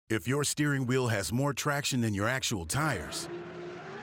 If your steering wheel has more traction than your actual tires,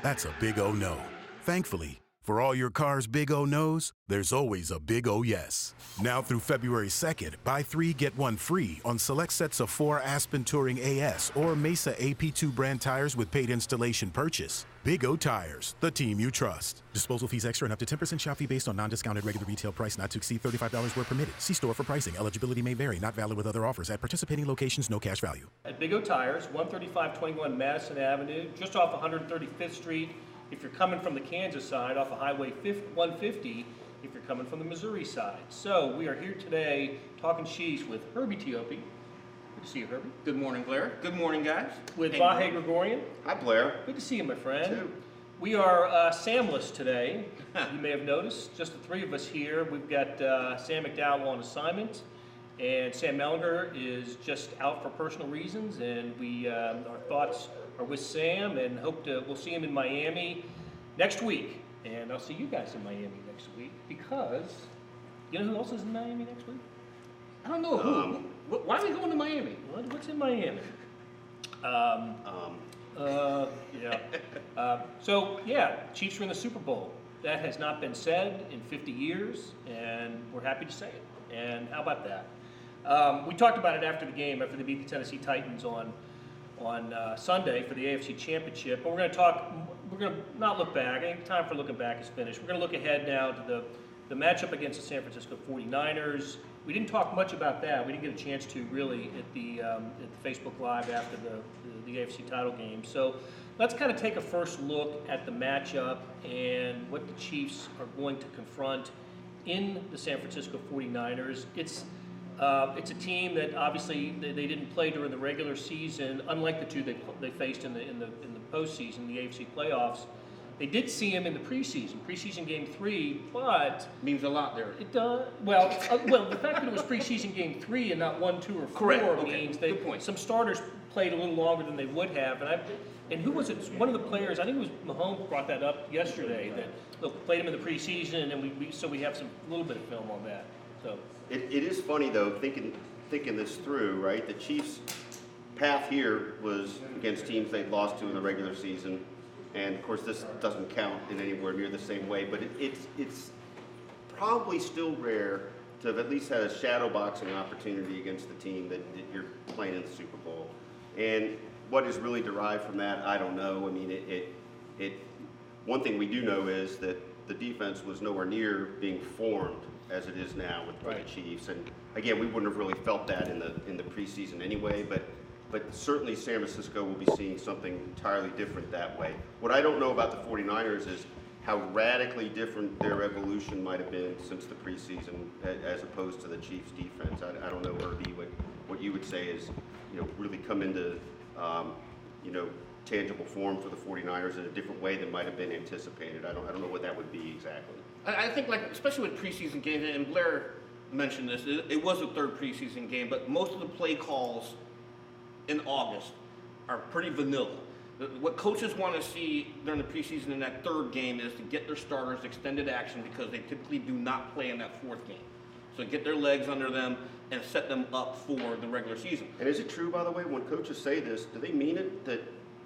that's a big O no. Thankfully, for all your car's big O no's, there's always a big O yes. Now through February 2nd, buy 3, get 1 free on select sets of 4 Aspen Touring AS or Mesa AP2 brand tires with paid installation purchase. Big O Tires, the team you trust. Disposal fees extra and up to 10% shop fee based on non-discounted regular retail price not to exceed $35 where permitted. See store for pricing. Eligibility may vary. Not valid with other offers. At participating locations, no cash value. At Big O Tires, 13521 Madison Avenue, just off 135th Street. If you're coming from the Kansas side, off of Highway 150, if you're coming from the Missouri side. So we are here today talking Chiefs with Herbie Teope. Good to see you, Herbie. Good morning, Blair. Good morning, guys. With Vahe Gregorian. Hi, Blair. Good to see you, my friend. Too. We are Samless today. You may have noticed, just the 3 of us here. We've got Sam McDowell on assignment, and Sam Mellinger is just out for personal reasons, and we our thoughts are with Sam, and we'll see him in Miami next week. And I'll see you guys in Miami next week, because you know who else is in Miami next week? I don't know who. Why are we going to Miami? What's in Miami? So yeah, Chiefs are in the Super Bowl. That has not been said in 50 years, and we're happy to say it. And how about that? We talked about it after the game, after they beat the Tennessee Titans on Sunday for the AFC Championship. But we're going to not look back. I think time for looking back is finished. We're going to look ahead now to the matchup against the San Francisco 49ers. We didn't talk much about that. We didn't get a chance to really at the Facebook Live after the AFC title game. So let's kind of take a first look at the matchup and what the Chiefs are going to confront in the San Francisco 49ers. It's a team that obviously they didn't play during the regular season, unlike the 2 they faced in the postseason, the AFC playoffs. They did see him in the preseason game 3, but Means a lot there. it does well. The fact that it was preseason game 3 and not 1, 2, or 4 Correct. means Good point. some starters played a little longer than they would have. And who was it? One of the players, I think it was Mahomes, brought that up yesterday. That look, played him in the preseason, and we have some little bit of film on that. So It is funny, though, thinking this through, right? The Chiefs' path here was against teams they'd lost to in the regular season. And, of course, this doesn't count in anywhere near the same way. But it's probably still rare to have at least had a shadow boxing opportunity against the team that you're playing in the Super Bowl. And what is really derived from that, I don't know. I mean, one thing we do know is that the defense was nowhere near being formed as it is now with the Chiefs. And again, we wouldn't have really felt that in the preseason anyway, but certainly San Francisco will be seeing something entirely different that way. What I don't know about the 49ers is how radically different their evolution might have been since the preseason as opposed to the Chiefs defense. I don't know, Herbie, what you would say is, really come into, tangible form for the 49ers in a different way than might have been anticipated. I don't know what that would be exactly. I think, especially with preseason games, and Blair mentioned this, it was the 3rd preseason game, but most of the play calls in August are pretty vanilla. What coaches want to see during the preseason in that 3rd game is to get their starters extended action, because they typically do not play in that 4th game. So get their legs under them and set them up for the regular season. And is it true, by the way, when coaches say this, do they mean it, that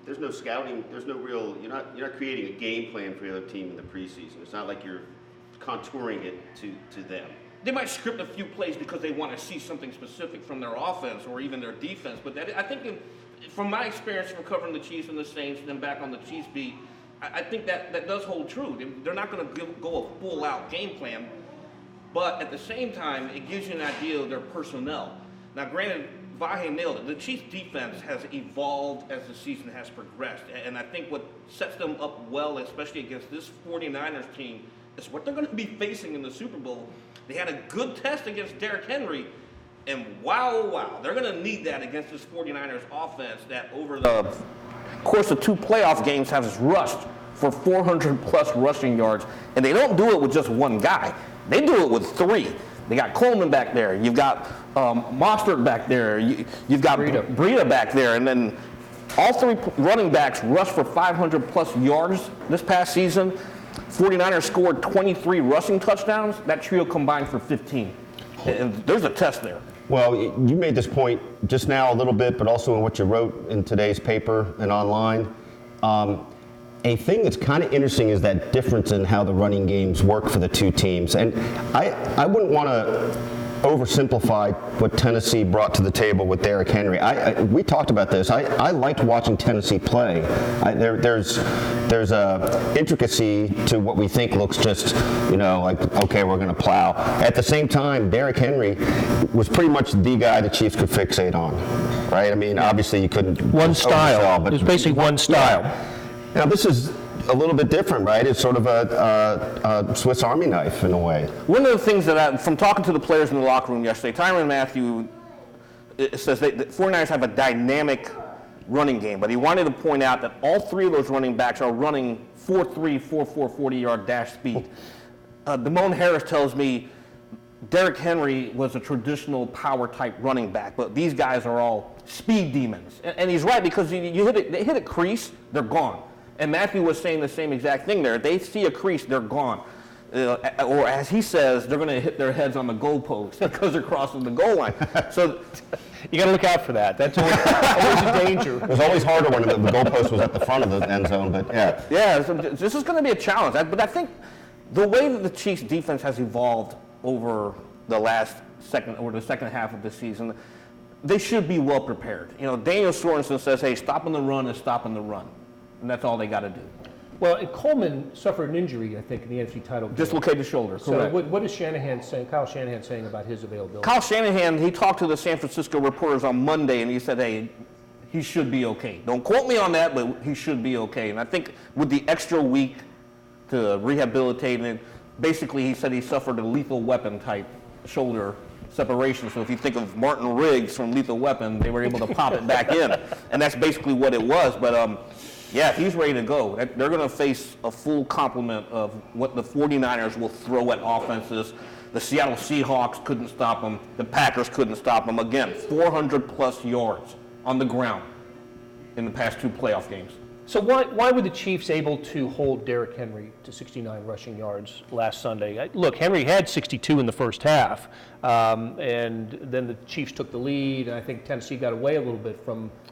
there's no scouting, there's no real, you're not creating a game plan for the other team in the preseason? It's not like you're contouring it to them. They might script a few plays because they want to see something specific from their offense or even their defense. But I think, from my experience from covering the Chiefs and the Saints and then back on the Chiefs beat, I think that does hold true. They're not going to go a full-out game plan, but at the same time, it gives you an idea of their personnel. Now, granted, Vahe nailed it. The Chiefs' defense has evolved as the season has progressed, and I think what sets them up well, especially against this 49ers team, is what they're going to be facing in the Super Bowl. They had a good test against Derrick Henry, and wow, they're going to need that against this 49ers offense that over the course of 2 playoff games has rushed for 400-plus rushing yards, and they don't do it with just one guy. They do it with 3. They got Coleman back there. You've got Mostert back there. You've got Breida back there, and then all 3 running backs rushed for 500-plus yards this past season. 49ers scored 23 rushing touchdowns. That trio combined for 15. And there's a test there. Well, you made this point just now a little bit, but also in what you wrote in today's paper and online. A thing that's kind of interesting is that difference in how the running games work for the two teams. And I wouldn't want to oversimplify what Tennessee brought to the table with Derrick Henry. We talked about this. I liked watching Tennessee play. There's a intricacy to what we think looks just, like, okay, we're going to plow. At the same time, Derrick Henry was pretty much the guy the Chiefs could fixate on, right? I mean, obviously you couldn't one style. But it was basically one style. Yeah. Now this is a little bit different, right? It's sort of a Swiss Army knife in a way. One of the things that from talking to the players in the locker room yesterday, Tyrann Mathieu says that the 49ers have a dynamic running game, but he wanted to point out that all three of those running backs are running 4.3, 4.4, 40-yard dash speed. Damone Harris tells me Derrick Henry was a traditional power-type running back, but these guys are all speed demons. And he's right, because they hit a crease, they're gone. And Matthew was saying the same exact thing there. They see a crease, they're gone. Or as he says, they're going to hit their heads on the goalpost because they're crossing the goal line. So you got to look out for that. That's always a danger. It was always harder when the goalpost was at the front of the end zone, but yeah. Yeah, so this is going to be a challenge. But I think the way that the Chiefs' defense has evolved over the second half of the season, they should be well prepared. Daniel Sorensen says, hey, stopping the run is stopping the run. And that's all they got to do. Well, Coleman suffered an injury, I think, in the NFC title game. Dislocated shoulder, correct. So what is Kyle Shanahan saying about his availability? Kyle Shanahan, he talked to the San Francisco reporters on Monday, and he said, hey, he should be okay. Don't quote me on that, but he should be okay. And I think with the extra week to rehabilitate him, basically he said he suffered a Lethal Weapon type shoulder separation. So if you think of Martin Riggs from Lethal Weapon, they were able to pop it back in. And that's basically what it was. But yeah, if he's ready to go, they're going to face a full complement of what the 49ers will throw at offenses. The Seattle Seahawks couldn't stop them. The Packers couldn't stop them. Again, 400-plus yards on the ground in the past two playoff games. So why were the Chiefs able to hold Derrick Henry to 69 rushing yards last Sunday? Look, Henry had 62 in the first half, and then the Chiefs took the lead, and I think Tennessee got away a little bit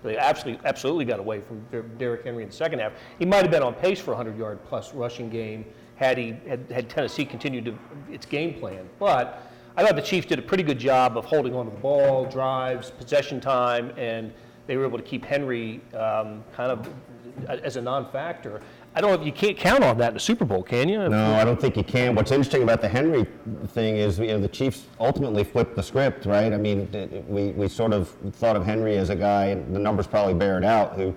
they absolutely got away from Derrick Henry in the second half. He might have been on pace for a 100-yard-plus rushing game had Tennessee continued its game plan. But I thought the Chiefs did a pretty good job of holding on to the ball, drives, possession time, and they were able to keep Henry kind of as a non-factor. I don't know if you can't count on that in the Super Bowl, can you? No, I don't think you can. What's interesting about the Henry thing is, the Chiefs ultimately flipped the script, right? I mean, we sort of thought of Henry as a guy, and the numbers probably bear it out, who,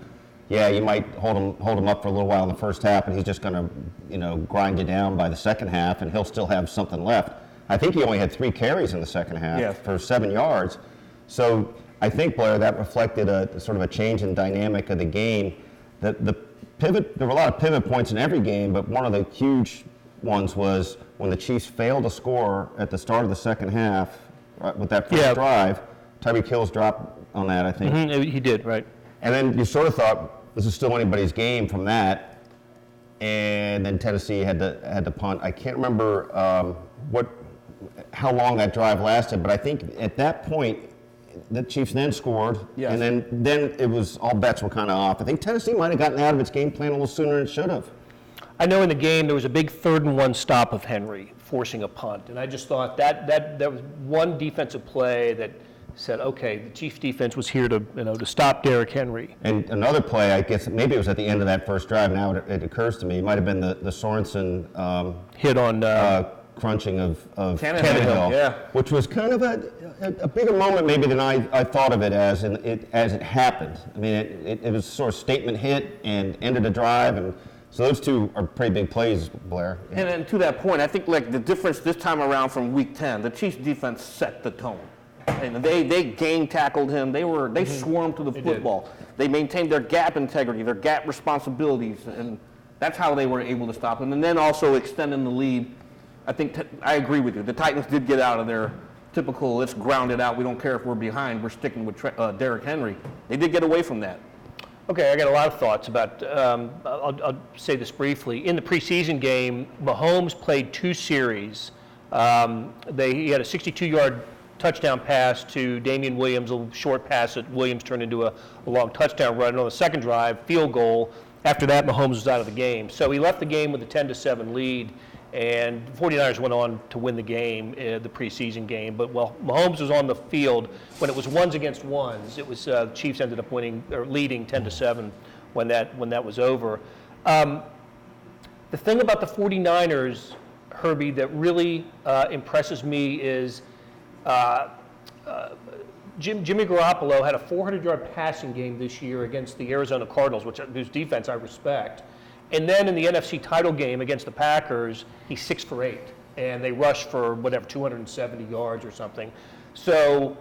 yeah, you might hold him up for a little while in the first half, and he's just going to, grind you down by the second half, and he'll still have something left. I think he only had 3 carries in the second half for 7 yards. So I think, Blair, that reflected a sort of a change in dynamic of the game. The pivot, there were a lot of pivot points in every game, but one of the huge ones was when the Chiefs failed to score at the start of the second half with that first drive. Tyreek Hill's dropped on that, I think. Mm-hmm, he did, right. And then you sort of thought this is still anybody's game from that, and then Tennessee had to punt. I can't remember how long that drive lasted, but I think at that point, the Chiefs then scored, and then it was all bets were kind of off. I think Tennessee might have gotten out of its game plan a little sooner than it should have. I know in the game there was a big 3rd and 1 stop of Henry forcing a punt, and I just thought that was one defensive play that said, okay, the Chiefs defense was here to stop Derrick Henry. And another play, I guess maybe it was at the end of that first drive. Now it occurs to me, it might have been the Sorensen hit on. Crunching of Tannehill, which was kind of a bigger moment maybe than I thought of it as it happened. I mean, it was sort of statement hit and ended a drive, and so those two are pretty big plays, Blair. And to that point, I think like the difference this time around from Week 10, the Chiefs defense set the tone. And they game tackled him. They swarmed to the football. They maintained their gap integrity, their gap responsibilities, and that's how they were able to stop him. And then also extending the lead. I think I agree with you. The Titans did get out of their typical, let's ground it out. We don't care if we're behind. We're sticking with Derrick Henry. They did get away from that. Okay, I got a lot of thoughts about, I'll say this briefly. In the preseason game, Mahomes played 2 series. He had a 62-yard touchdown pass to Damian Williams, a short pass that Williams turned into a long touchdown run. And on the second drive, field goal. After that, Mahomes was out of the game. So he left the game with a 10-7 lead, and the 49ers went on to win the game, the preseason game. But while Mahomes was on the field, when it was ones against ones, it was the Chiefs ended up winning or leading 10-7 when that was over. The thing about the 49ers, Herbie, that really impresses me is Jimmy Garoppolo had a 400-yard passing game this year against the Arizona Cardinals, whose defense I respect. And then in the NFC title game against the Packers, he's 6 for 8, and they rushed for 270 yards or something. So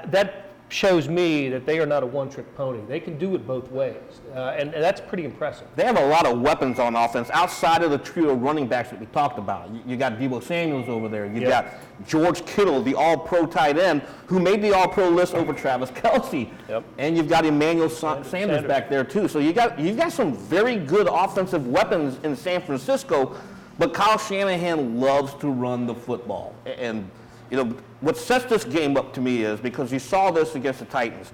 that shows me that they are not a one-trick pony. They can do it both ways, and that's pretty impressive. They have a lot of weapons on offense outside of the trio of running backs that we talked about. You got Deebo Samuels over there. You got George Kittle, the all-pro tight end, who made the all-pro list over Travis Kelce. Yep. And you've got Emmanuel Sanders back there too. So you've got some very good offensive weapons in San Francisco, but Kyle Shanahan loves to run the football. And what sets this game up to me is, because you saw this against the Titans,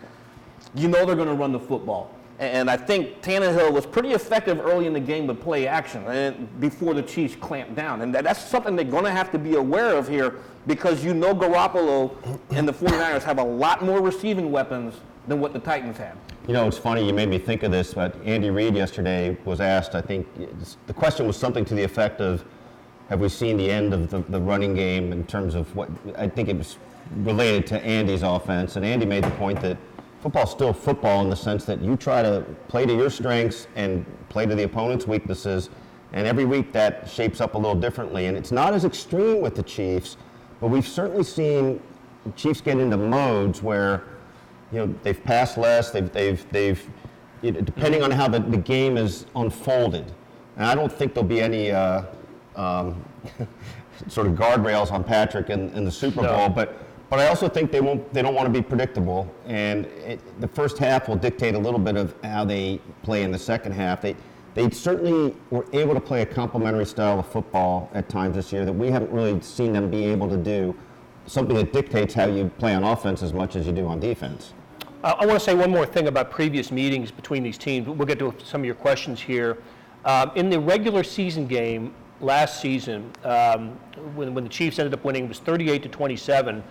they're going to run the football. And I think Tannehill was pretty effective early in the game with play action before the Chiefs clamped down. And that's something they're going to have to be aware of here, because Garoppolo and the 49ers have a lot more receiving weapons than what the Titans have. It's funny, you made me think of this, but Andy Reid yesterday was asked, I think, the question was something to the effect of, have we seen the end of the running game in terms of what, I think it was related to Andy's offense, and Andy made the point that football's still football in the sense that you try to play to your strengths and play to the opponent's weaknesses, and every week that shapes up a little differently, and it's not as extreme with the Chiefs, but we've certainly seen the Chiefs get into modes where, they've passed less, they've depending on how the game is unfolded, and I don't think there'll be any sort of guardrails on Patrick in the Super Bowl, but I also think they don't want to be predictable, and the first half will dictate a little bit of how they play in the second half. They certainly were able to play a complementary style of football at times this year that we haven't really seen them be able to do, something that dictates how you play on offense as much as you do on defense. I want to say one more thing about previous meetings between these teams. We'll get to some of your questions here. In the regular season game last season, when the Chiefs ended up winning, it was 38-27.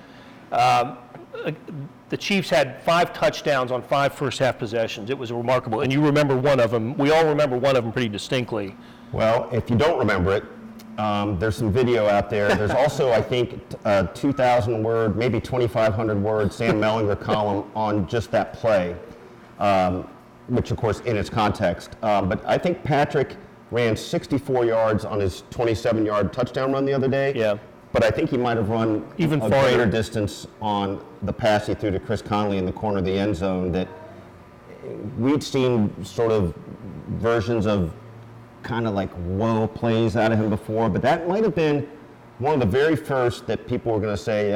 The Chiefs had 5 touchdowns on 5 first-half possessions. It was remarkable, and you remember one of them. We all remember one of them pretty distinctly. Well, if you don't remember it, there's some video out there. There's also, I think, a 2,000-word, maybe 2,500-word Sam Mellinger column on just that play, which, of course, in its context. But I think Patrick ran 64 yards on his 27-yard touchdown run the other day. Yeah. But I think he might have run even a greater distance on the pass he threw to Chris Conley in the corner of the end zone that we'd seen sort of versions of kind of like whoa plays out of him before, but that might have been one of the very first that people were going to say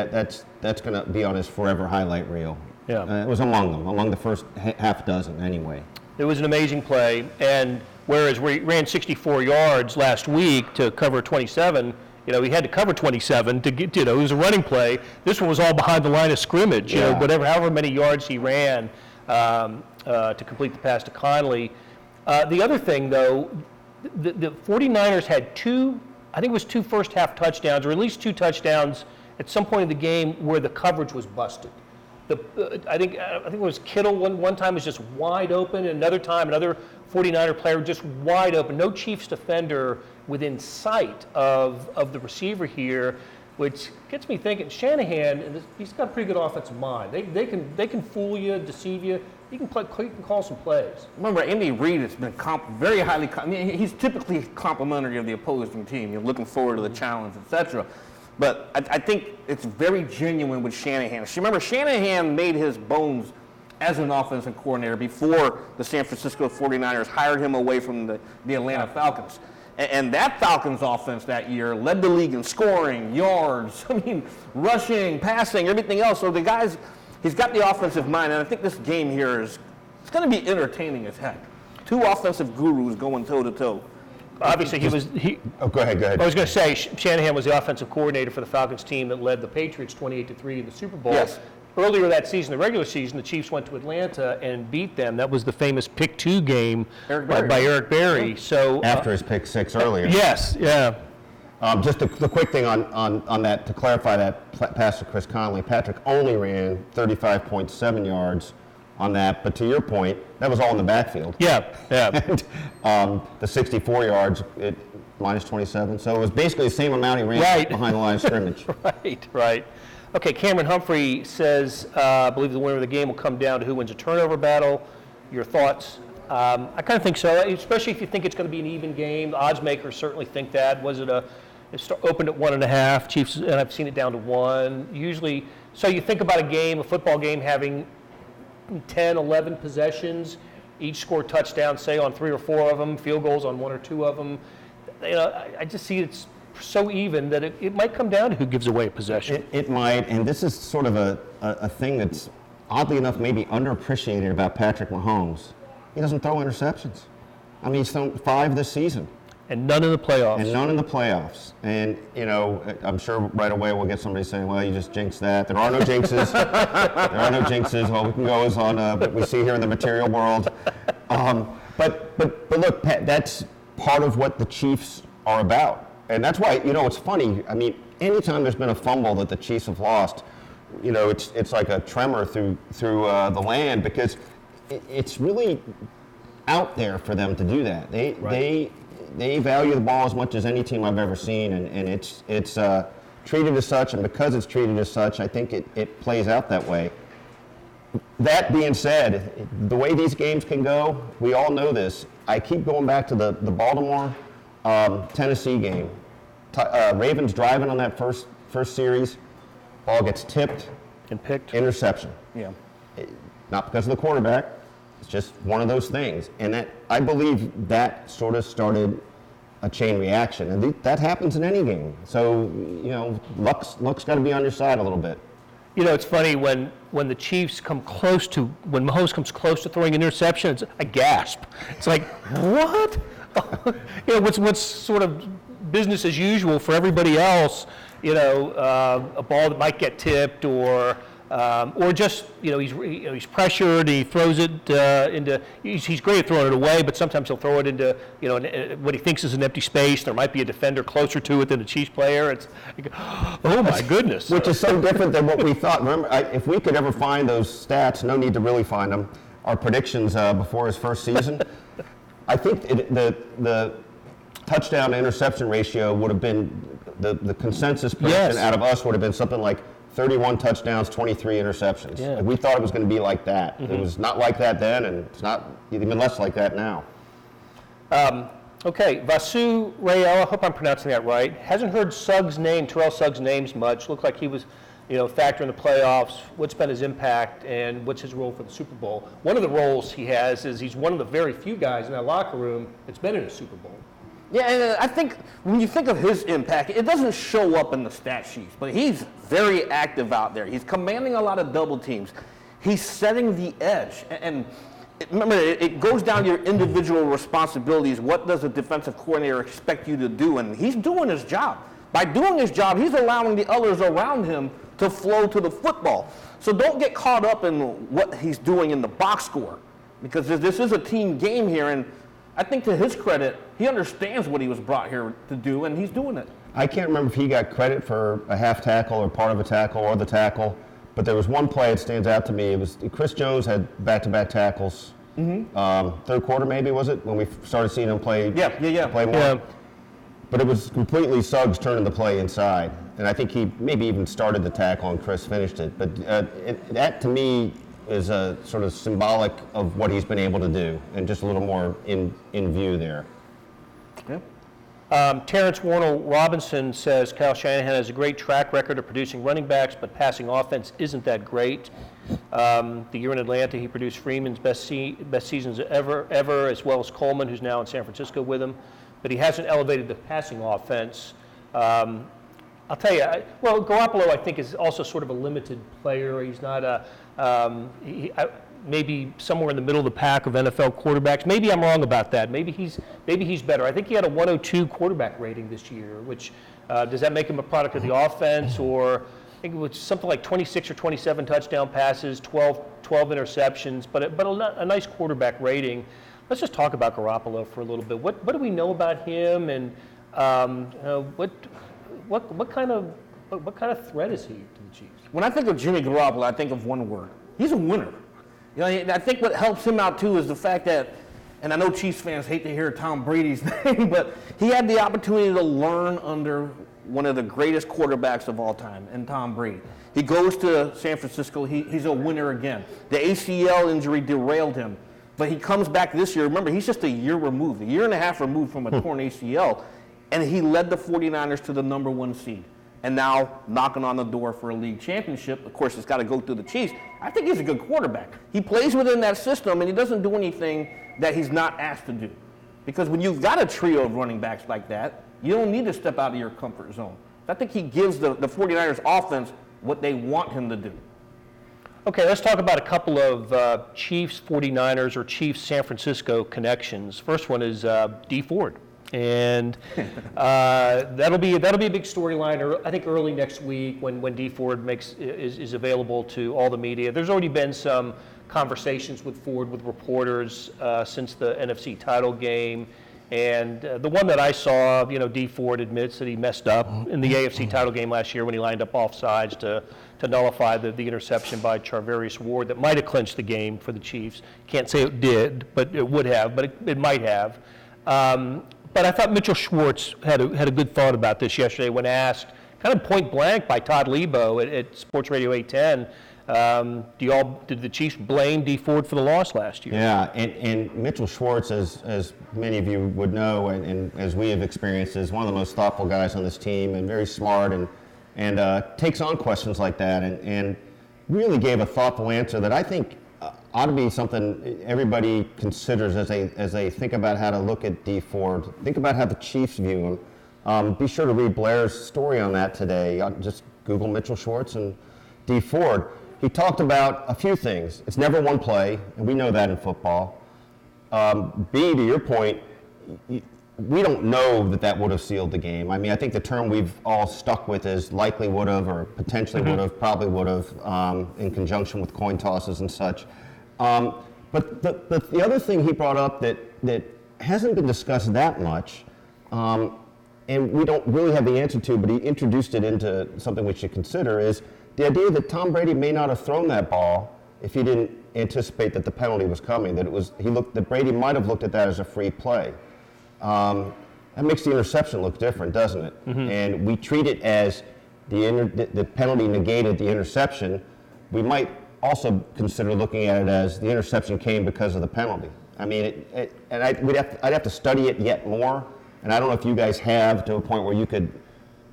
that's going to be on his forever highlight reel. Yeah. It was among the first half dozen anyway. It was an amazing play, and whereas we ran 64 yards last week to cover 27, he had to cover 27 to get, it was a running play. This one was all behind the line of scrimmage, however many yards he ran to complete the pass to Conley. The other thing, though, the 49ers had 2 first-half touchdowns, or at least 2 touchdowns at some point in the game where the coverage was busted. I think it was Kittle one time was just wide open, and another time another 49er player just wide open. No Chiefs defender within sight of the receiver here, which gets me thinking. Shanahan, he's got a pretty good offensive mind. They can fool you, deceive you. He can call some plays. Remember, Andy Reid has been very highly. He's typically complimentary of the opposing team. You're looking forward to the challenge, etc. But I think it's very genuine with Shanahan. Remember, Shanahan made his bones as an offensive coordinator before the San Francisco 49ers hired him away from the Atlanta Falcons. And that Falcons offense that year led the league in scoring, yards, rushing, passing, everything else. So the guys, he's got the offensive mind, and I think this game here it's going to be entertaining as heck. 2 offensive gurus going toe-to-toe. obviously Oh, go ahead. I was going to say Shanahan was the offensive coordinator for the Falcons team that led the Patriots 28-3 in the Super Bowl. Yes. Earlier that season, the regular season, the Chiefs went to Atlanta and beat them. That was the famous pick 2 game by Eric Berry. So After his pick 6 earlier. Yes, yeah. Just the quick thing on that, to clarify that pass to Chris Conley, Patrick only ran 35.7 yards on that, but to your point, that was all in the backfield. Yeah. And, the 64 yards, minus 27, so it was basically the same amount he ran behind the line of scrimmage. Right. Okay, Cameron Humphrey says, I believe the winner of the game will come down to who wins a turnover battle. Your thoughts? I kind of think so, especially if you think it's going to be an even game. The odds makers certainly think that. It opened at 1.5, Chiefs, and I've seen it down to 1. Usually, so you think about a football game having 10, 11 possessions, each score touchdowns, say, on 3 or 4 of them, field goals on 1 or 2 of them. I just see it's so even that it might come down to who gives away a possession. It might, and this is sort of a thing that's oddly enough maybe underappreciated about Patrick Mahomes. He doesn't throw interceptions. I mean, he's thrown 5 this season. And none in the playoffs. And, I'm sure right away we'll get somebody saying, well, you just jinxed that. There are no jinxes. Well, we can go as on what we see here in the material world. But look, Pat, that's part of what the Chiefs are about. And that's why, it's funny. I mean, anytime there's been a fumble that the Chiefs have lost, it's like a tremor through the land, because it's really out there for them to do that. They value the ball as much as any team I've ever seen, and it's treated as such, and because it's treated as such, I think it plays out that way. That being said, the way these games can go, we all know this. I keep going back to the Baltimore Tennessee game. Ravens driving on that first series, ball gets tipped and picked, interception. Yeah. Not because of the quarterback. It's just one of those things, and that I believe that sort of started a chain reaction, and that happens in any game. So luck's got to be on your side a little bit. It's funny when the Chiefs when Mahomes comes close to throwing an interception, it's a gasp. It's like, what? What's sort of business as usual for everybody else? A ball that might get tipped, or just he's pressured and he throws it into. He's great at throwing it away, but sometimes he'll throw it into what he thinks is an empty space. There might be a defender closer to it than the Chiefs player. It's oh my goodness, which is so different than what we thought. Remember, if we could ever find those stats, no need to really find them. Our predictions before his first season. I think the touchdown to interception ratio would have been the consensus prediction out of us would have been something like 31 touchdowns, 23 interceptions. Yeah. We thought it was going to be like that. Mm-hmm. It was not like that then, and it's not even less like that now. Okay, Vasu Rael, I hope I'm pronouncing that right. Hasn't heard Terrell Suggs' names much. Looked like he was, factor in the playoffs. What's been his impact, and what's his role for the Super Bowl? One of the roles he has is he's one of the very few guys in that locker room that's been in a Super Bowl. Yeah, and I think when you think of his impact, it doesn't show up in the stat sheets, but he's very active out there. He's commanding a lot of double teams. He's setting the edge. And remember, it goes down to your individual responsibilities. What does a defensive coordinator expect you to do? And he's doing his job. By doing his job, he's allowing the others around him to flow to the football. So don't get caught up in what he's doing in the box score, because this is a team game here, and I think to his credit, he understands what he was brought here to do, and he's doing it. I can't remember if he got credit for a half tackle or part of a tackle or the tackle, but there was one play that stands out to me. It was Chris Jones had back-to-back tackles. Mm-hmm. Third quarter, maybe, was it, when we started seeing him play? Play more. Yeah. But it was completely Suggs turning the play inside, and I think he maybe even started the tackle and Chris finished it. But that, to me, is a sort of symbolic of what he's been able to do, and just a little more in view there. Yeah. Terrence Warnell Robinson says Kyle Shanahan has a great track record of producing running backs, but passing offense isn't that great. The year in Atlanta, he produced Freeman's best seasons ever, as well as Coleman, who's now in San Francisco with him. But he hasn't elevated the passing offense. I'll tell you, Garoppolo, I think, is also sort of a limited player. He's not maybe somewhere in the middle of the pack of NFL quarterbacks. Maybe I'm wrong about that. Maybe he's better. I think he had a 102 quarterback rating this year, which does that make him a product of the offense, or I think it was something like 26 or 27 touchdown passes, 12 interceptions, but a nice quarterback rating. Let's just talk about Garoppolo for a little bit. What do we know about him, and what kind of threat is he to the Chiefs? When I think of Jimmy Garoppolo, I think of one word. He's a winner. You know, I think what helps him out too is the fact that, and I know Chiefs fans hate to hear Tom Brady's name, but he had the opportunity to learn under one of the greatest quarterbacks of all time, and Tom Brady. He goes to San Francisco, he's a winner again. The ACL injury derailed him, but he comes back this year. Remember, he's just a year and a half removed from a torn ACL, and he led the 49ers to the #1 seed. And now knocking on the door for a league championship. Of course, it's got to go through the Chiefs. I think he's a good quarterback. He plays within that system, and he doesn't do anything that he's not asked to do. Because when you've got a trio of running backs like that, you don't need to step out of your comfort zone. I think he gives the 49ers offense what they want him to do. Okay, let's talk about a couple of Chiefs 49ers or Chiefs San Francisco connections. First one is Dee Ford. And that'll be a big storyline. I think early next week when Dee Ford is available to all the media. There's already been some conversations with Ford with reporters since the NFC title game, and the one that I saw, Dee Ford admits that he messed up in the AFC title game last year when he lined up offsides to nullify the interception by Charvarius Ward that might have clinched the game for the Chiefs. Can't say it did, but it would have, but it might have. But I thought Mitchell Schwartz had a good thought about this yesterday when asked, kind of point blank by Todd Lebo at Sports Radio 810, did the Chiefs blame Dee Ford for the loss last year? Yeah, and Mitchell Schwartz, as many of you would know, and as we have experienced, is one of the most thoughtful guys on this team, and very smart, and takes on questions like that, and really gave a thoughtful answer that I think ought to be something everybody considers as they think about how to look at Dee Ford. Think about how the Chiefs view him. Be sure to read Blair's story on that today. Just Google Mitchell Schwartz and Dee Ford. He talked about a few things. It's never one play, and we know that in football. B, to your point, we don't know that would have sealed the game. I mean, I think the term we've all stuck with is likely would have, or potentially would have, probably would have, in conjunction with coin tosses and such. But the other thing he brought up that hasn't been discussed that much, and we don't really have the answer to, but he introduced it into something we should consider, is the idea that Tom Brady may not have thrown that ball if he didn't anticipate that the penalty was coming. That Brady might have looked at that as a free play. That makes the interception look different, doesn't it? Mm-hmm. And we treat it as the penalty negated the interception. We might also consider looking at it as the interception came because of the penalty. I mean, I'd have to study it yet more, and I don't know if you guys have to a point where you could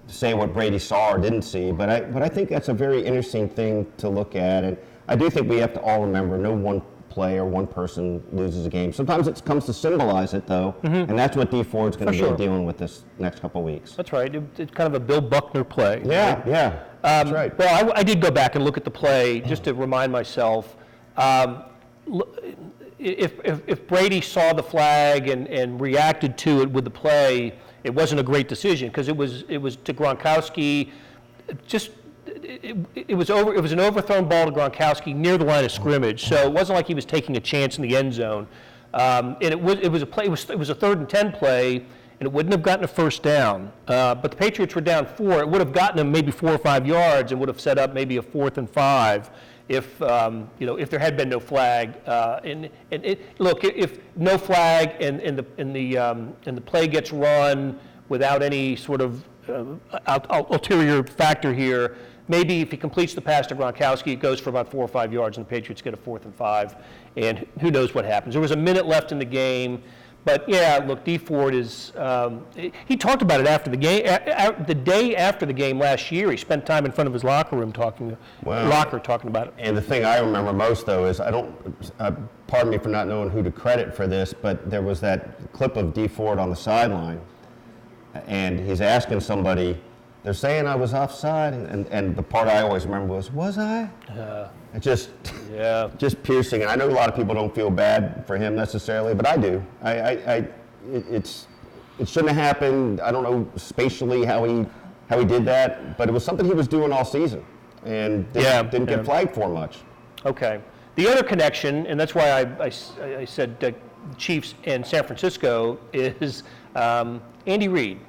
say what Brady saw or didn't see, but I think that's a very interesting thing to look at, and I do think we have to all remember no one play or one person loses a game. Sometimes it comes to symbolize it, though, mm-hmm. and that's what Dee Ford's going to be dealing with this next couple of weeks. That's right. It's kind of a Bill Buckner play. Yeah, right? Yeah. That's right. Well, I did go back and look at the play just to remind myself. If Brady saw the flag and reacted to it with the play, it wasn't a great decision because it was to Gronkowski. It was an overthrown ball to Gronkowski near the line of scrimmage, so it wasn't like he was taking a chance in the end zone. And it was a 3rd and 10 play, and it wouldn't have gotten a first down. But the Patriots were down 4. It would have gotten them maybe 4 or 5 yards and would have set up maybe a 4th and 5 if there had been no flag. If no flag and the play gets run without any sort of ulterior factor here. Maybe if he completes the pass to Gronkowski, it goes for about 4 or 5 yards, and the Patriots get a 4th and 5, and who knows what happens. There was a minute left in the game, but yeah, look, Dee Ford is. He talked about it after the game, the day after the game last year. He spent time in front of his locker room talking about it. And the thing I remember most, though, is pardon me for not knowing who to credit for this, but there was that clip of Dee Ford on the sideline, and he's asking somebody, they're saying I was offside, and the part I always remember was I? It just piercing. And I know a lot of people don't feel bad for him necessarily, but I do. It shouldn't have happened. I don't know spatially how he did that, but it was something he was doing all season, and didn't get flagged for much. Okay. The other connection, and that's why I said Chiefs and San Francisco, is Andy Reid.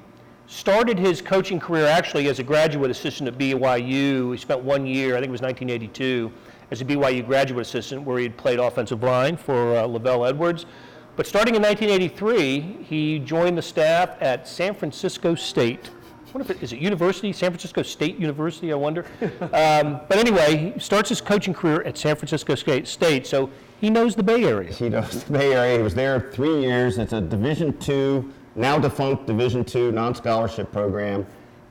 Started his coaching career actually as a graduate assistant at BYU. He spent 1 year, I think it was 1982, as a BYU graduate assistant where he had played offensive line for Lavelle Edwards. But starting in 1983, he joined the staff at San Francisco State. I wonder if is it University, San Francisco State University, I wonder. But anyway, he starts his coaching career at San Francisco State, so he knows the Bay Area. He knows the Bay Area. He was there 3 years. It's a Division II, now defunct Division II non-scholarship program.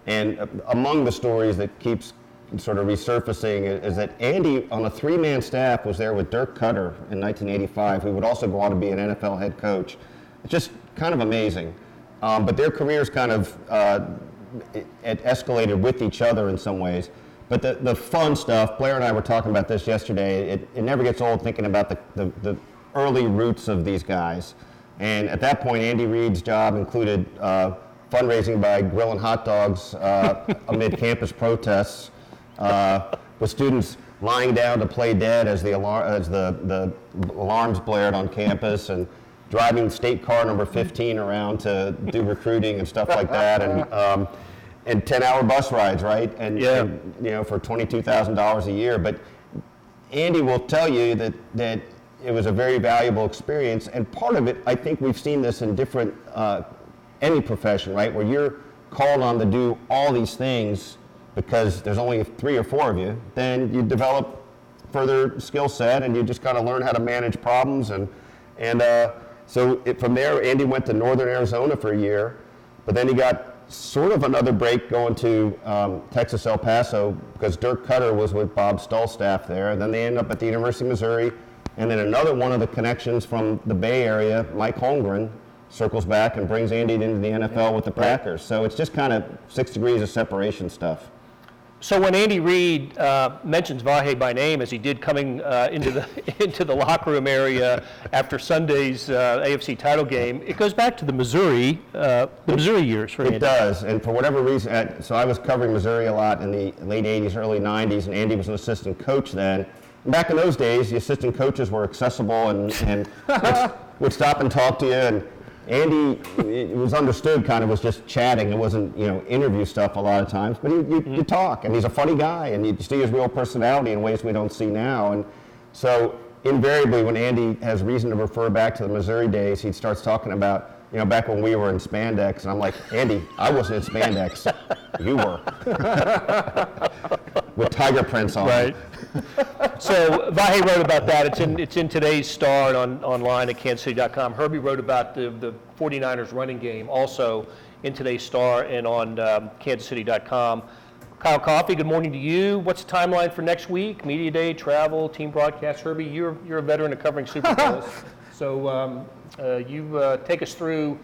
And among the stories that keeps sort of resurfacing is that Andy, on a 3-man staff, was there with Dirk Cutter in 1985, who would also go on to be an NFL head coach. It's just kind of amazing. But their careers kind of escalated with each other in some ways. But the fun stuff, Blair and I were talking about this yesterday, it never gets old thinking about the early roots of these guys. And at that point, Andy Reid's job included fundraising by grilling hot dogs amid campus protests, with students lying down to play dead as the alarms blared on campus, and driving state car number 15 around to do recruiting and stuff like that, and 10-hour bus rides, right? And for $22,000 a year. But Andy will tell you that it was a very valuable experience, and part of it, I think we've seen this in different any profession, right, where you're called on to do all these things because there's only 3 or 4 of you. Then you develop further skill set, and you just got to learn how to manage problems, so from there, Andy went to Northern Arizona for a year, but then he got sort of another break going to Texas El Paso because Dirk Cutter was with Bob Stull's staff there. And then they ended up at the University of Missouri, and then another one of the connections from the Bay Area, Mike Holmgren, circles back and brings Andy into the NFL with the Packers. So it's just kind of 6 degrees of separation stuff. So when Andy Reid mentions Vahe by name, as he did coming into the locker room area after Sunday's AFC title game, it goes back to the Missouri years for Andy. It does, and for whatever reason, so I was covering Missouri a lot in the late 80s, early 90s, and Andy was an assistant coach then. Back in those days, the assistant coaches were accessible and would stop and talk to you, and Andy, it was understood, kind of was just chatting. It wasn't, interview stuff a lot of times, but you talk, and he's a funny guy, and you see his real personality in ways we don't see now. And so invariably, when Andy has reason to refer back to the Missouri days, he starts talking about, back when we were in spandex, and I'm like, Andy, I wasn't in spandex, you were, with tiger prints on. Right. So Vahe wrote about that. It's in today's Star and online at kansascity.com. Herbie wrote about the 49ers running game also in today's Star and on kansascity.com. Kyle Coffey, good morning to you. What's the timeline for next week? Media day, travel, team broadcast. Herbie, you're a veteran of covering Super Bowls, so you take us through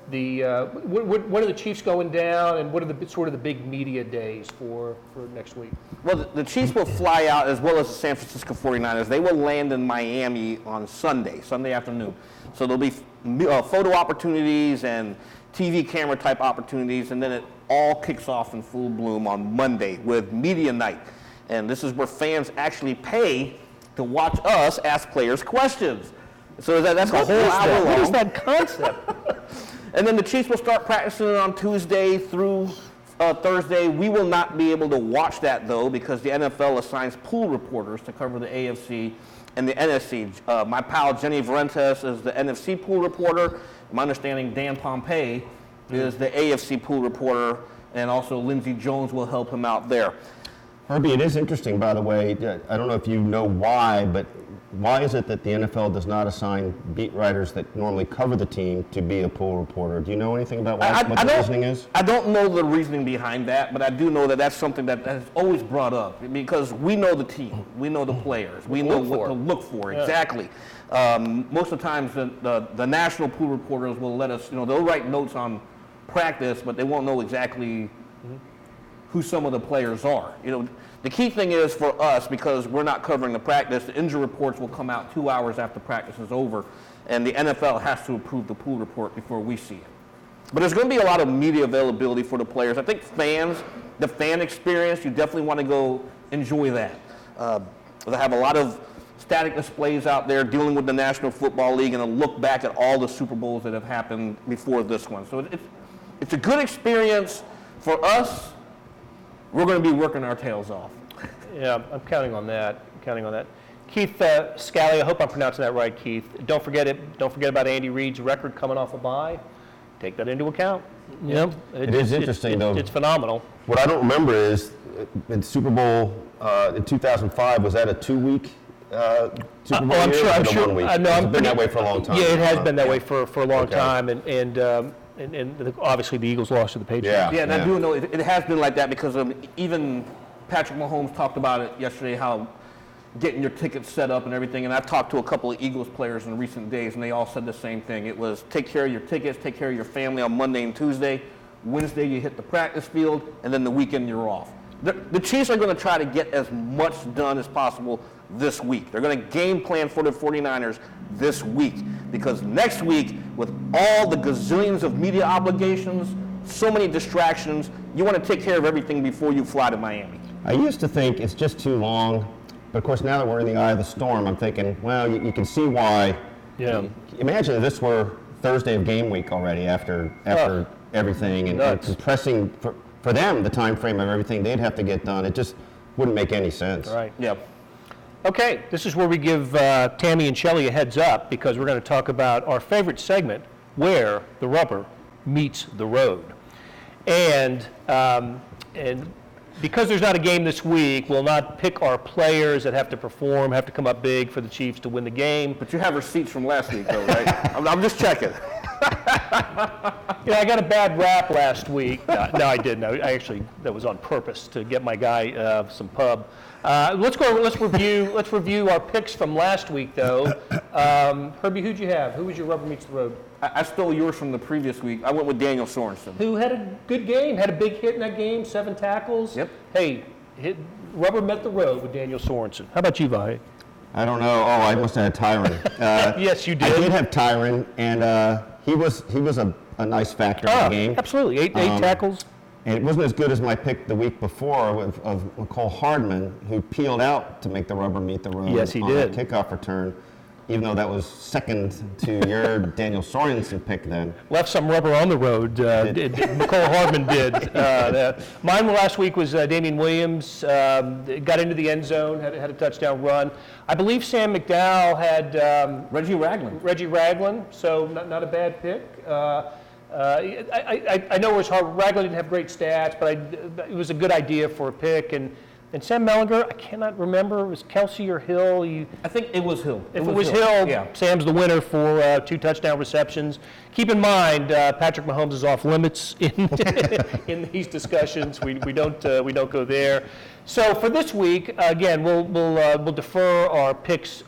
when are the Chiefs going down, and what are the big media days for next week? Well, the Chiefs will fly out, as well as the San Francisco 49ers. They will land in Miami on Sunday afternoon. So there'll be photo opportunities and TV camera type opportunities, and then it all kicks off in full bloom on Monday with media night. And this is where fans actually pay to watch us ask players questions. So that's a whole hour long. What is that concept? And then the Chiefs will start practicing on Tuesday through Thursday. We will not be able to watch that, though, because the NFL assigns pool reporters to cover the AFC and the NFC. My pal Jenny Varentes is the NFC pool reporter. My understanding, Dan Pompey is the AFC pool reporter, and also Lindsey Jones will help him out there. Herbie, it is interesting, by the way. I don't know if you know why, but why is it that the NFL does not assign beat writers that normally cover the team to be a pool reporter? Do you know anything about what the reasoning is? I don't know the reasoning behind that, but I do know that that's something that is always brought up, because we know the team, we know the players, we know what to look for. Yeah. Exactly. Most of the times, the national pool reporters will let us, they'll write notes on practice, but they won't know exactly who some of the players are. You know, the key thing is for us, because we're not covering the practice, the injury reports will come out 2 hours after practice is over, and the NFL has to approve the pool report before we see it. But there's going to be a lot of media availability for the players. I think the fan experience, you definitely want to go enjoy that. They have a lot of static displays out there dealing with the National Football League and a look back at all the Super Bowls that have happened before this one. So it's a good experience for us. We're going to be working our tails off. Yeah, I'm counting on that. Keith Scally, I hope I'm pronouncing that right, Keith. Don't forget about Andy Reid's record coming off a bye. Take that into account. Yeah, it is interesting, though. It's phenomenal. What I don't remember is in Super Bowl in 2005, was that a 2-week Super Bowl? I'm year, sure. or was it a 1 week? No, it's been that way for a long time. Yeah, it has been that way for a long Okay. time, and obviously the Eagles lost to the Patriots. Yeah, and I do know it has been like that because even Patrick Mahomes talked about it yesterday, how getting your tickets set up and everything. And I've talked to a couple of Eagles players in recent days, and they all said the same thing. It was take care of your tickets, take care of your family on Monday and Tuesday. Wednesday you hit the practice field, and then the weekend you're off. The Chiefs are going to try to get as much done as possible this week. They're going to game plan for the 49ers this week, because next week, with all the gazillions of media obligations, so many distractions, you want to take care of everything before you fly to Miami. I used to think it's just too long, but of course now that we're in the eye of the storm, I'm thinking, well, you can see why. Yeah. Imagine if this were Thursday of game week already after everything, and compressing for them the time frame of everything they'd have to get done. It just wouldn't make any sense. Right. Yep. Okay, this is where we give Tammy and Shelley a heads up, because we're going to talk about our favorite segment, Where the Rubber Meets the Road. And because there's not a game this week, we'll not pick our players that have to perform, have to come up big for the Chiefs to win the game. But you have receipts from last week, though, right? I'm just checking. Yeah, I got a bad rap last week. No, I didn't. That was on purpose to get my guy some pub. Let's review our picks from last week, though. Herbie, who'd you have? Who was your rubber meets the road? I stole yours from the previous week. I went with Daniel Sorensen. Who had a good game, had a big hit in that game, 7 tackles. Yep. Hey, rubber met the road with Daniel Sorensen. How about you, Vahe? I don't know. Oh, I must have had Tyron. Yes, you did. I did have Tyron, and he was a nice factor in the game. Absolutely, eight tackles. And it wasn't as good as my pick the week before of McCole Hardman, who peeled out to make the rubber meet the road. Yes, he on did. That kickoff return, even though that was second to your Daniel Sorensen pick then. Left some rubber on the road. McCole Hardman did. Mine last week was Damian Williams. Got into the end zone, had a touchdown run. I believe Sam McDowell had Reggie Ragland, so not a bad pick. I know it was hard. Ragland didn't have great stats, but it was a good idea for a pick. And Sam Mellinger, I cannot remember, it was Kelsey or Hill. I think it was Hill. If it was Hill, yeah. Sam's the winner for 2 touchdown receptions. Keep in mind, Patrick Mahomes is off limits in these discussions. We don't go there. So for this week, again, we'll defer our picks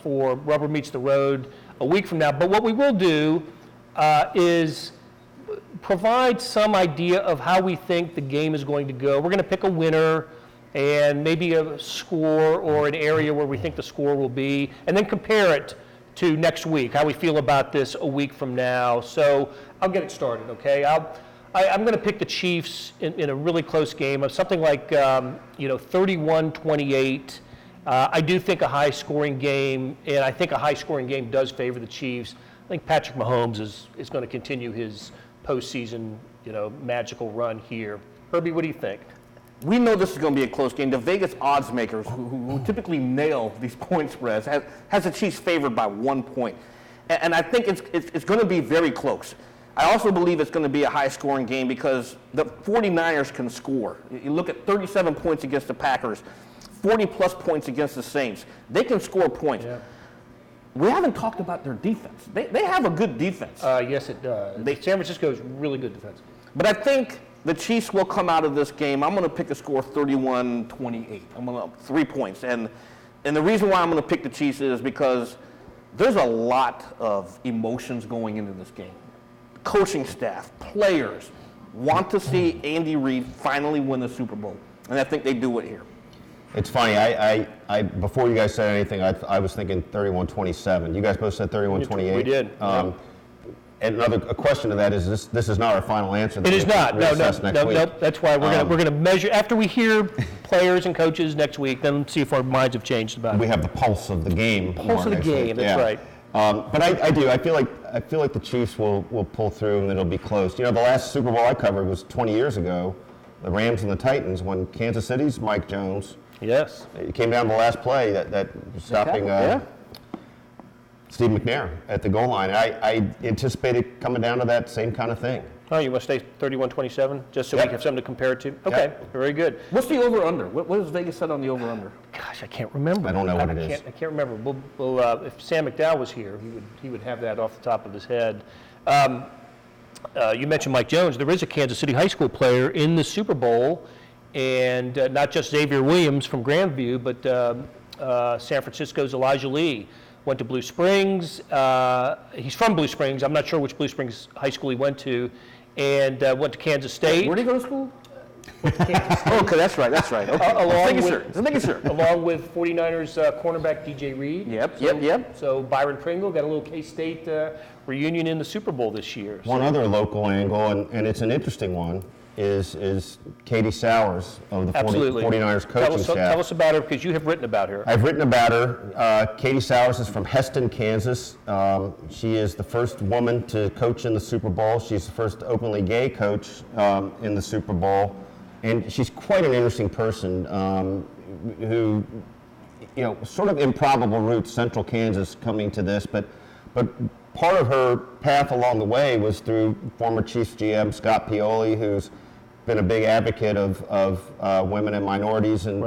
for Rubber Meets the Road a week from now. But what we will do is provide some idea of how we think the game is going to go. We're going to pick a winner and maybe a score or an area where we think the score will be, and then compare it to next week, how we feel about this a week from now. So I'll get it started, okay? I'm going to pick the Chiefs in a really close game of something like 31-28. I do think a high-scoring game, and I think a high-scoring game does favor the Chiefs. I think Patrick Mahomes is going to continue his postseason, magical run here. Herbie, what do you think? We know this is going to be a close game. The Vegas odds makers, who typically nail these point spreads, has the Chiefs favored by 1 point. And I think it's going to be very close. I also believe it's going to be a high-scoring game because the 49ers can score. You look at 37 points against the Packers, 40-plus points against the Saints. They can score points. Yeah. We haven't talked about their defense. They have a good defense. Yes, it does. San Francisco is really good defense. But I think the Chiefs will come out of this game. I'm going to pick a score 31-28. I'm going to 3 points. And the reason why I'm going to pick the Chiefs is because there's a lot of emotions going into this game. Coaching staff, players, want to see Andy Reid finally win the Super Bowl, and I think they do it here. It's funny. I before you guys said anything, I was thinking 31-27. You guys both said 31-28. We did. And a question to that is this is not our final answer. It is not. No. That's why we're gonna measure after we hear players and coaches next week. Then see if our minds have changed about it. We have the pulse of the game. Pulse of the game. That's right. But I do. I feel like the Chiefs will pull through and it'll be close. You know, the last Super Bowl I covered was 20 years ago, the Rams and the Titans, when Kansas City's Mike Jones. Yes. It came down to the last play that stopping Steve McNair at the goal line. I anticipated coming down to that same kind of thing. Oh, you want to stay 31-27, just so we have something to compare it to? Okay, very good. What's the over-under? What has Vegas said on the over-under? Gosh, I can't remember. I don't know what it is. I can't remember. Well, if Sam McDowell was here, he would have that off the top of his head. You mentioned Mike Jones. There is a Kansas City high school player in the Super Bowl, and not just Xavier Williams from Grandview, but San Francisco's Elijah Lee. Went to Blue Springs. He's from Blue Springs. I'm not sure which Blue Springs high school he went to, and went to Kansas State. Where did he go to school? Oh, okay, that's right. Okay. Along with 49ers cornerback DJ Reid. Yep. So Byron Pringle got a little K-State reunion in the Super Bowl this year. One other local angle, and it's an interesting one, is Katie Sowers of the 49ers coaching staff. Tell us about her, because you have written about her. I've written about her. Katie Sowers is from Heston, Kansas. She is the first woman to coach in the Super Bowl. She's the first openly gay coach in the Super Bowl. And she's quite an interesting person who, you know, sort of improbable roots, Central Kansas coming to this, but part of her path along the way was through former Chiefs GM Scott Pioli, who's been a big advocate of women and minorities and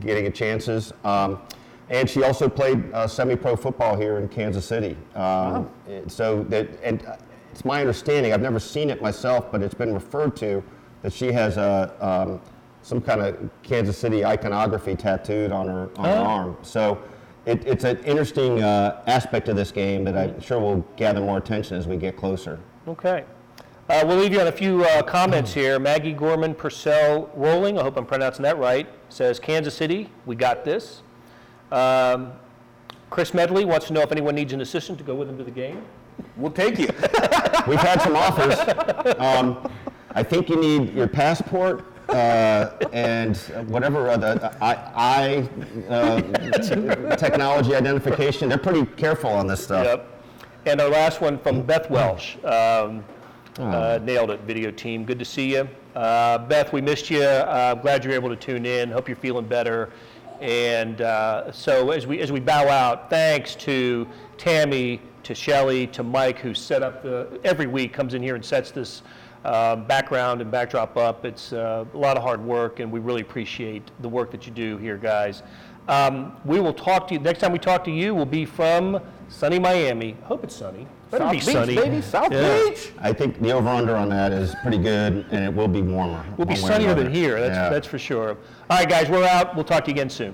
getting chances. And she also played semi-pro football here in Kansas City. So it's my understanding, I've never seen it myself, but it's been referred to that she has some kind of Kansas City iconography tattooed on her arm. So it's an interesting aspect of this game that I'm sure will gather more attention as we get closer. Okay. We'll leave you on a few comments here. Maggie Gorman Purcell Rolling, I hope I'm pronouncing that right, says, Kansas City, we got this. Chris Medley wants to know if anyone needs an assistant to go with him to the game. We'll take you. We've had some offers. I think you need your passport and whatever technology identification. They're pretty careful on this stuff. Yep. And our last one from Beth Welsh. Nailed it, video team. Good to see you. Beth, we missed you. Glad you're able to tune in. Hope you're feeling better. And so as we bow out, thanks to Tammy, to Shelly, to Mike, who set up every week comes in here and sets this background and backdrop up. It's a lot of hard work, and we really appreciate the work that you do here, guys. We will talk to you, next time we talk to you will be from sunny Miami. I hope it's sunny. Better be sunny. Baby, South Beach. I think the over-under on that is pretty good, and it will be warmer. We'll be sunnier than here, that's for sure. All right, guys, we're out. We'll talk to you again soon.